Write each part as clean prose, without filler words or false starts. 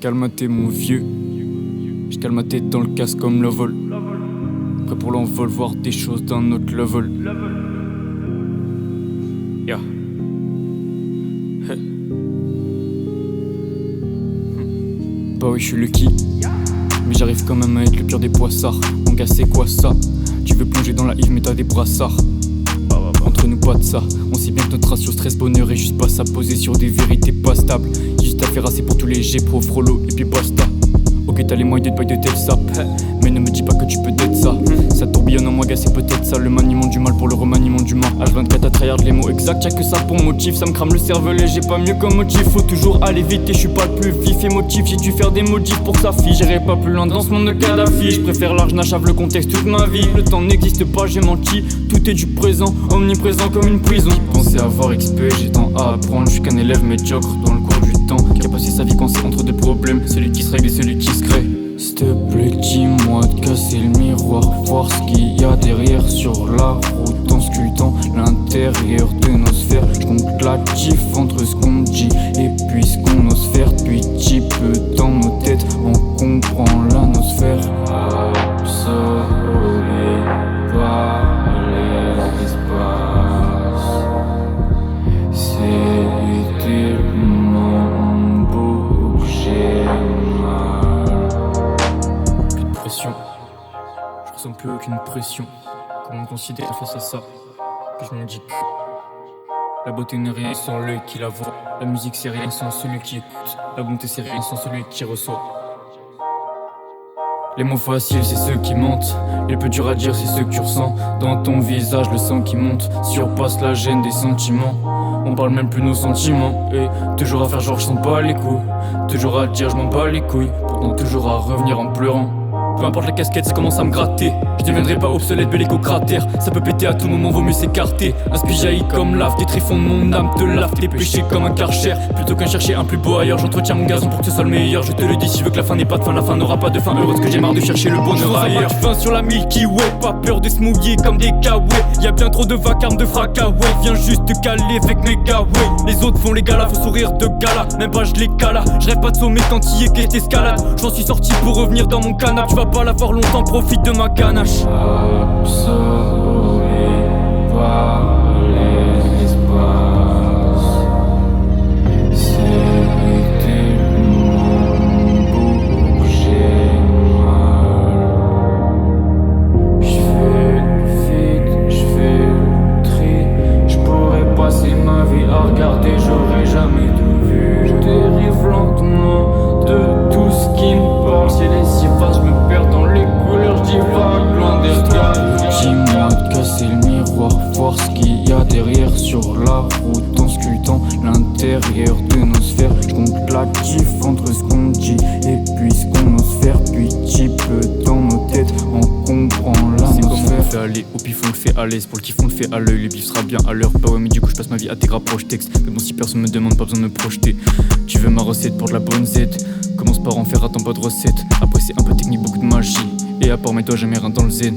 Calme-toi mon vieux. Je calme ma tête dans le casque comme le vol. Prêt pour l'envol, voir des choses d'un autre level. Yeah. Hey. Bah oui, je suis lucky. Mais j'arrive quand même à être le pire des poissards. Mon gars, c'est quoi ça? Tu veux plonger dans la Yves, mais t'as des brassards. Entre nous, pas de ça. On sait bien que notre ratio stress-bonheur est juste pas ça. Poser sur des vérités pas stables. Juste à faire assez pour tous les G, pro, frollo, et puis basta. Ok, t'as les moyens de bail de tel sap. Mais ne me dis pas que tu peux d'être ça. Ça tourbillonne en moi, gars, c'est peut-être ça. Le maniement du mal pour le remaniement du mal. H24 à tryhard les mots exacts, y'a que ça pour motif. Ça me crame le cervelet, j'ai pas mieux comme motif. Faut toujours aller vite et je suis pas le plus vif émotif. J'ai dû faire des modifs pour sa fille. J'irai pas plus loin dans ce monde de Kadhafi. Je préfère large, n'achave le contexte toute ma vie. Le temps n'existe pas, j'ai menti. Tout est du présent, omniprésent comme une prison. Pensez avoir XP, j'ai tant à apprendre. Je suis qu'un élève médiocre dans le cours du temps, qui a passé sa vie coincé entre deux problèmes. Celui qui se règle et celui qui se crée. S'il te plaît, dis-moi de casser le miroir, voir ce qu'il y a derrière sur la route, en sculptant l'intérieur de nos sphères. Je compte l'actif entre ce qu'on dit et puis ce qu'on ose faire. Puis petit peu dans nos têtes, on comprend l'anosphère. Absorbé par l'espace, c'est tellement beau que j'ai mal. Plus de pression, je ressens plus aucune pression. Comment me considérer face à ça? Que je me dis plus. La beauté n'est rien sans l'œil qui la voit. La musique c'est rien sans celui qui écoute. La bonté c'est rien sans celui qui reçoit. Les mots faciles c'est ceux qui mentent. Les plus durs à dire c'est ceux que tu ressens. Dans ton visage le sang qui monte surpasse la gêne des sentiments. On parle même plus nos sentiments. Et toujours à faire genre je sens pas les coups. Toujours à dire je m'en bats les couilles. Pourtant toujours à revenir en pleurant. Peu importe la casquette, ça commence à me gratter. Je deviendrai pas obsolète, bellico cratère. Ça peut péter à tout moment, vaut mieux s'écarter. Un spi jaillit comme lave, des tréfonds de mon âme te lave tes péchés comme un karcher. Plutôt qu'un chercher un plus beau ailleurs, j'entretiens mon gazon pour que ce soit le meilleur. Je te le dis, si tu veux que la fin n'ait pas de fin, la fin n'aura pas de fin. Heureuse que j'ai marre de chercher le bonheur ailleurs. Je sur la Milky Way, pas peur de se mouiller comme des kawaii. Y'a bien trop de vacarme, de fracas, ouais. Viens juste te caler avec mes kawaii. Les autres font les galas, faut sourire de gala. Même pas je les cala, je rêve pas de sommet tantillé qu'est escalade. J'en suis sorti pour revenir dans mon canapé. Tu vas pas l'avoir longtemps, profite de ma ganache. Absorbé par l'espace, c'est tellement beau que j'ai mal. J'fais le vide, j'fais le tri. J'pourrais passer ma vie à regarder, j'aurais jamais tout vu. J'dérive lentement de tout ce qui me parle. Si les si faces, j'me perds dans les couleurs, j'divague loin des regards. Dis-moi de casser le miroir, voir ce qu'il y a derrière sur la route, en sculptant l'intérieur de nos sphères. J'compte l'actif entre ce qu'on dit et puis ce qu'on ose faire. Puis petit peu dans nos têtes, on comprend l'anosphère. C'est comment on fait aller, au pif on le fait à l'aise. Pour le kiff on le fait à l'œil, le bif sera bien à l'heure. Bah ouais mais du coup je passe ma vie à tes rapproches textes. Mais bon si personne me demande, pas besoin de me projeter. Tu veux ma recette pour de la bonne Z? Commence par en faire à ton pas de recette. Après c'est un peu technique, beaucoup de magie. Et à part mes doigts jamais rien dans le zen.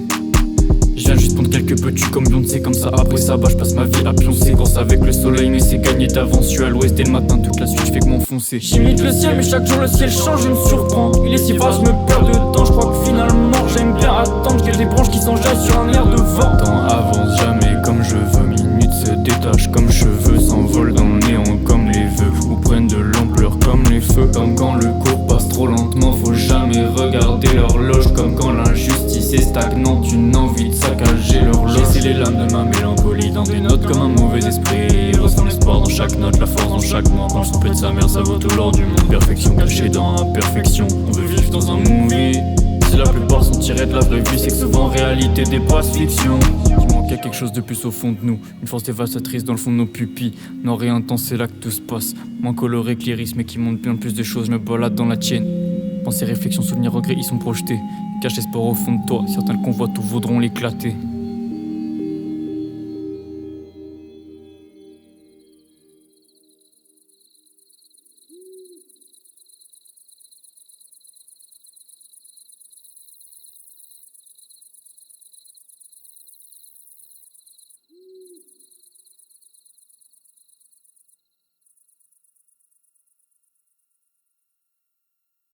Je viens juste prendre quelques petits comme Beyoncé. Comme ça après ça bah je passe ma vie à pioncer. Grosse avec le soleil mais c'est gagné d'avance. Je suis à l'ouest dès le matin, toute la suite je fais que m'enfoncer. J'imite le ciel mais chaque jour le ciel change, je me surprends. Il est si vaste, je me perds de temps. Je crois que finalement j'aime bien attendre. Qu'il y ait des branches qui s'enjaillent sur un air de vent. Temps avance jamais comme je veux. Minutes se détachent comme cheveux. S'envolent dans le néant comme les vœux. Ou prennent de l'ampleur comme les feux. Comme quand le cours passe trop lentement. Faut jamais regarder l'horloge. Comme quand l'injustice est stagnante. Une envie de saccager l'horloge. J'ai les lames de ma mélancolie dans des notes comme un mauvais esprit. Ressent l'espoir dans chaque note, la force dans chaque mot. Quand le son pète sa mère, ça vaut tout l'or du monde. Perfection cachée dans l'imperfection. On veut vivre dans un movie. Si la plupart sont tirés de la vraie vie, c'est que souvent réalité dépasse fiction. Il manquait quelque chose de plus au fond de nous. Une force dévastatrice dans le fond de nos pupilles. Noir et intense, c'est là que tout se passe. Moins coloré que l'iris, mais qui montre bien plus de choses. Je me balade dans la tienne. Pensées, réflexions, souvenirs, regrets, ils sont projetés. Cache l'espoir au fond de toi. Certains le convoitent ou voudront l'éclater.